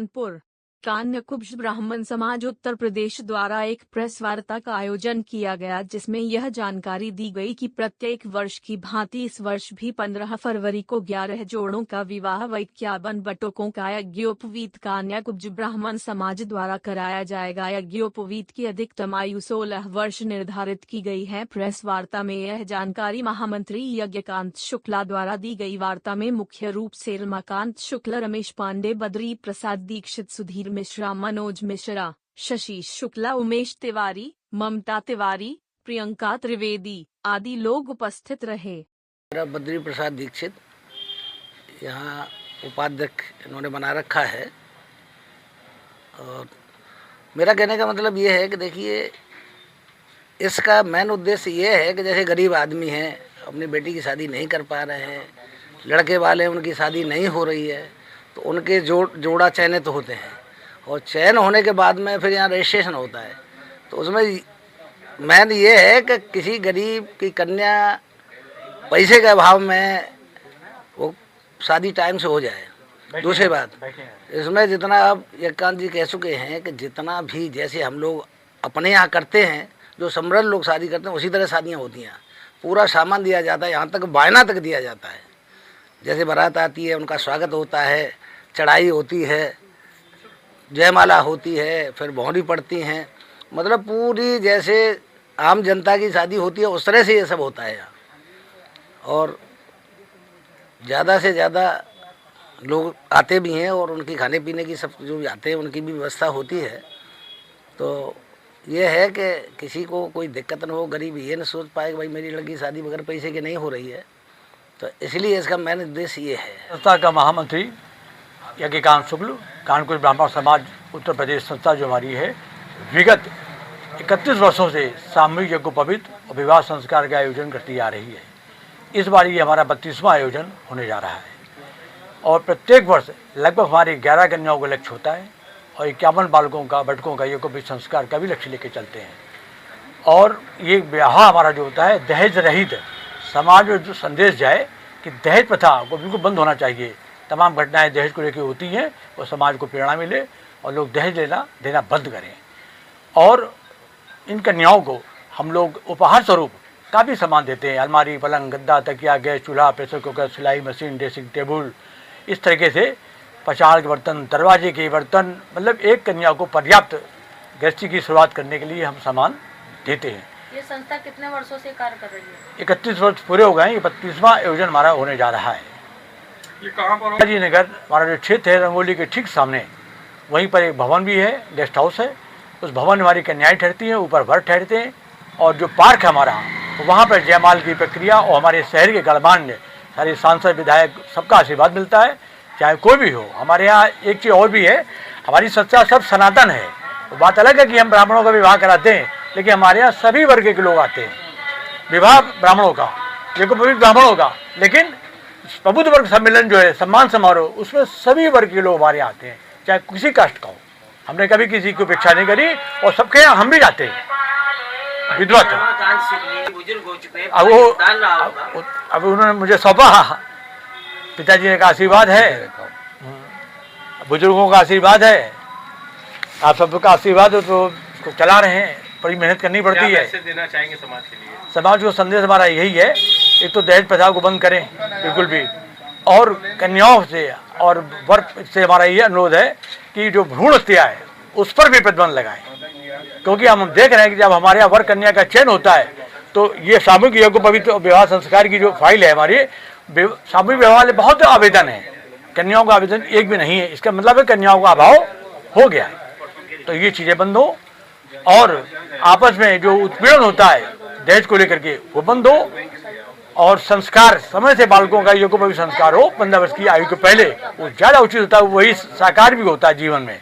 कानपुर कान्यकुब्ज ब्राह्मण समाज उत्तर प्रदेश द्वारा एक प्रेस वार्ता का आयोजन किया गया, जिसमें यह जानकारी दी गई कि प्रत्येक वर्ष की भांति इस वर्ष भी 15 फरवरी को 11 जोड़ों का विवाह व 51 बटुकों का यज्ञोपवीत कान्यकुब्ज ब्राह्मण समाज द्वारा कराया जाएगा। यज्ञोपवीत की अधिकतम आयु 16 वर्ष निर्धारित की गई है। प्रेस वार्ता में यह जानकारी महामंत्री यज्ञकांत शुक्ला द्वारा दी गई। वार्ता में मुख्य रूप से रमाकांत शुक्ला, रमेश पांडे, बद्री प्रसाद दीक्षित, सुधीर मिश्रा, मनोज मिश्रा, शशि शुक्ला, उमेश तिवारी, ममता तिवारी, प्रियंका त्रिवेदी आदि लोग उपस्थित रहे। मेरा बद्री प्रसाद दीक्षित यहाँ उपाध्यक्ष इन्होंने बना रखा है। और मेरा कहने का मतलब ये है कि देखिए, इसका मेन उद्देश्य ये है कि जैसे गरीब आदमी हैं, अपनी बेटी की शादी नहीं कर पा रहे हैं, लड़के वाले उनकी शादी नहीं हो रही है, तो उनके जोड़ा चयनित होते हैं और चयन होने के बाद में फिर यहाँ रजिस्ट्रेशन होता है। तो उसमें मेन ये है कि किसी गरीब की कन्या पैसे के अभाव में वो शादी टाइम से हो जाए। दूसरी बात, इसमें जितना अब यज्ञकांत जी कह चुके हैं कि जितना भी जैसे हम लोग अपने यहाँ करते हैं, जो समृद्ध लोग शादी करते हैं, उसी तरह शादियाँ होती हैं। पूरा सामान दिया जाता है, यहाँ तक बायना तक दिया जाता है। जैसे बारात आती है, उनका स्वागत होता है, चढ़ाई होती है, जयमाला होती है, फिर भौरी पड़ती हैं, मतलब पूरी जैसे आम जनता की शादी होती है उस तरह से ये सब होता है यहाँ। और ज़्यादा से ज़्यादा लोग आते भी हैं और उनकी खाने पीने की सब जो भी आते हैं उनकी भी व्यवस्था होती है। तो ये है कि किसी को कोई दिक्कत न हो, गरीब ये न सोच पाए कि भाई मेरी लड़की शादी बगैर पैसे के नहीं हो रही है। तो इसलिए इसका मेन उद्देश्य ये है। संस्था का महामंत्री यज्ञकांत शुक्ल, कानपुर ब्राह्मण समाज उत्तर प्रदेश संस्था जो हमारी है, विगत 31 वर्षों से सामूहिक यज्ञोपवीत और विवाह संस्कार का आयोजन करती आ रही है। इस बार ये हमारा 32वां आयोजन होने जा रहा है और प्रत्येक वर्ष लगभग हमारे 11 कन्याओं का लक्ष्य होता है और 51 बालकों का, बटकों का यज्ञोपवीत संस्कार का भी लक्ष्य लेके चलते हैं। और ये विवाह हमारा जो होता है दहेज रहित, समाज में जो संदेश जाए कि दहेज प्रथा को बिल्कुल बंद होना चाहिए। तमाम घटनाएं दहेज को लेकर होती हैं और समाज को प्रेरणा मिले और लोग दहेज देना बंद करें। और इन कन्याओं को हम लोग उपहार स्वरूप काफ़ी सामान देते हैं। अलमारी, पलंग, गद्दा, तकिया, गैस चूल्हा, प्रेशर कुकर, सिलाई मशीन, ड्रेसिंग टेबल, इस तरीके से पचाल के बर्तन, दरवाजे के बर्तन, मतलब एक कन्या को पर्याप्त गृहस्थी की शुरुआत करने के लिए हम सामान देते हैं। ये संस्था कितने वर्षों से कार्य कर रही है? 31 वर्ष पूरे हो गए। ये 32वां आयोजन हमारा होने जा रहा है। ये कहाँ पर? शिवाजी नगर हमारा जो क्षेत्र है, रंगोली के ठीक सामने, वहीं पर एक भवन भी है, गेस्ट हाउस है। उस भवन में हमारी कन्याएं ठहरती हैं, ऊपर वर ठहरते हैं। और जो पार्क है हमारा, वहाँ पर जयमाल की प्रक्रिया और हमारे शहर के गणमान्य सारे सांसद, विधायक, सबका आशीर्वाद मिलता है, चाहे कोई भी हो। हमारे यहाँ एक चीज़ और भी है, हमारी संस्था सब सनातन है। तो बात अलग है कि हम ब्राह्मणों का विवाह कराते हैं, लेकिन हमारे यहाँ सभी वर्ग के लोग आते हैं। विवाह ब्राह्मणों का, यज्ञोपवीत ब्राह्मणों का, लेकिन प्रबुद्ध वर्ग सम्मेलन जो है, सम्मान समारोह, उसमें सभी वर्ग के लोग हमारे आते हैं, चाहे किसी कास्ट का हो। हमने कभी किसी की उपेक्षा नहीं करी और सबके यहाँ हम भी जाते हैं। विद्वत अब उन्होंने मुझे सौंपा, पिताजी का आशीर्वाद है, बुजुर्गों का आशीर्वाद है, आप सबका आशीर्वाद हो तो उसको चला रहे हैं। बड़ी मेहनत करनी पड़ती है। क्या देना चाहेंगे समाज के लिए? समाज को संदेश हमारा यही है, एक तो दहेज प्रथा को बंद करें बिल्कुल भी, और कन्याओं से और वर्ग से हमारा ये अनुरोध है कि जो भ्रूण हत्या है उस पर भी प्रतिबंध लगाएं। क्योंकि हम देख रहे हैं कि जब हमारे यहाँ वर कन्या का चयन होता है तो ये सामूहिक यज्ञोपवीत विवाह संस्कार की जो फाइल है हमारी, सामूहिक विवाह वाले बहुत आवेदन है, कन्याओं का आवेदन एक भी नहीं है। इसका मतलब है कन्याओं का अभाव हो गया है। तो ये चीज़ें बंद हो और आपस में जो उत्पीड़न होता है दहेज को लेकर के वो बंद हो, और संस्कार समय से बालकों का यज्ञोपवीत संस्कार हो 15 वर्ष की आयु के पहले, वो ज़्यादा उचित होता है, वही साकार भी होता है जीवन में।